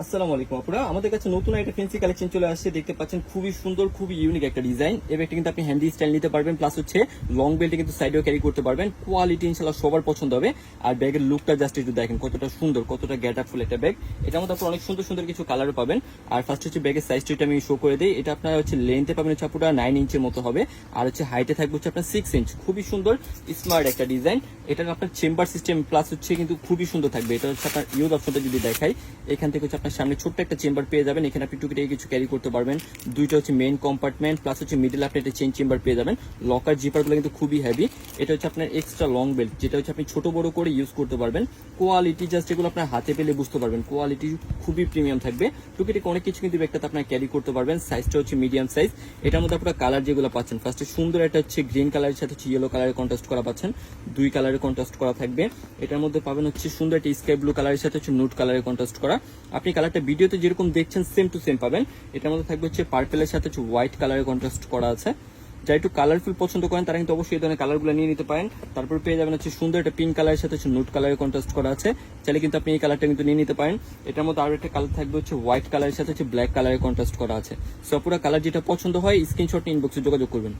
আসসালামু আলাইকুম আপুরা, আমাদের কাছে নতুন একটা ফ্যান্সি কালেকশন চলে আসছে। দেখতে পাচ্ছেন খুবই সুন্দর, খুবই ইউনিক একটা ডিজাইন। এই ব্যাগটা কিন্তু আপনি হ্যান্ডি স্টাইল নিতে পারবেন, প্লাস হচ্ছে লং বেল্টে কিন্তু সাইডেও ক্যারি করতে পারবেন। কোয়ালিটি ইনশাআল্লাহ সবার পছন্দ হবে। আর ব্যাগের লুকটা জাস্ট একটু দেখেন কতটা সুন্দর, কতটা গেট আপ ফুল একটা ব্যাগ। এটার মধ্যে আপনারা অনেক সুন্দর সুন্দর কিছু কালারও পাবেন। আর ফার্স্ট হচ্ছে ব্যাগের সাইজটা এটা আমি শো করে দিই। এটা আপনার হচ্ছে লেন্থে পাবেন হচ্ছে আপুরা 9 ইঞ্চের মতো হবে, আর হচ্ছে হাইটে থাকবে হচ্ছে আপনার 6 ইঞ্চ। খুবই সুন্দর স্মার্ট একটা ডিজাইন। এটা আপনার চেম্বার সিস্টেম প্লাস হচ্ছে কিন্তু খুবই সুন্দর থাকবে। এটা হচ্ছে আপনার ইউজ অপশনটা যদি দেখাই, এখান থেকে হচ্ছে আপনার সামনে ছোট্ট একটা চেম্বার পেয়ে যাবেন। এখানে আপনি টুকিটাকি কিছু ক্যারি করতে পারবেন। দুইটা হচ্ছে মেইন কম্পার্টমেন্ট প্লাস হচ্ছে মিডল আপনি একটা চেইন চেম্বার পেয়ে যাবেন। লকার জিপারগুলো কিন্তু খুবই হেভি। এটা হচ্ছে আপনার এক্সট্রা লং বেল্ট, যেটা হচ্ছে আপনি ছোট বড় করে ইউজ করতে পারবেন। কোয়ালিটি জাস্ট এগুলো আপনার হাতে পেলে বুঝতে পারবেন, কোয়ালিটি খুবই প্রিমিয়াম থাকবে। টুকিটাকি অনেক কিছু কিন্তু ব্যাগটাতে আপনার ক্যারি করতে পারবেন। সাইজটা হচ্ছে মিডিয়াম সাইজ। এটার মধ্যে আপনার কালার যেগুলো পাচ্ছেন, ফার্স্টে সুন্দর একটা হচ্ছে গ্রিন কালারের সাথে হচ্ছে ইয়েলো কালারের কন্ট্রাস্ট করা পাচ্ছেন। দুই কালারের কন্ট্রাস্ট করা থাকবে। এটার মধ্যে পাবেন হচ্ছে সুন্দর একটা স্কাই ব্লু কালারের সাথে হচ্ছে নুট কালারের কন্ট্রাস্ট করা। আপনি কালারটা ভিডিওতে যেরকম দেখছেন সেম টু সেম পাবেন। এটার মধ্যে থাকবে হচ্ছে পার্পেলের সাথে হচ্ছে হোয়াইট কালারের কন্ট্রাস্ট করা আছে। যারা একটু কালারফুল পছন্দ করেন তারা কিন্তু অবশ্যই এই ধরনের কালারগুলো নিয়ে নিতে পারেন। তারপর পেয়ে যাবেন হচ্ছে সুন্দর একটা পিঙ্ক কালারের সাথে হচ্ছে নুট কালারের কন্ট্রাস্ট করা আছে। চাইলে কিন্তু আপনি এই কালারটা কিন্তু নিয়ে নিতে পারেন। এটার মধ্যে আরো একটা কালার থাকবে হচ্ছে হোয়াইট কালারের সাথে হচ্ছে ব্ল্যাক কালারের কন্ট্রাস্ট করা আছে। সো পুরো কালার যেটা পছন্দ হয় স্ক্রিনশট ইনবক্সে যোগাযোগ করবেন।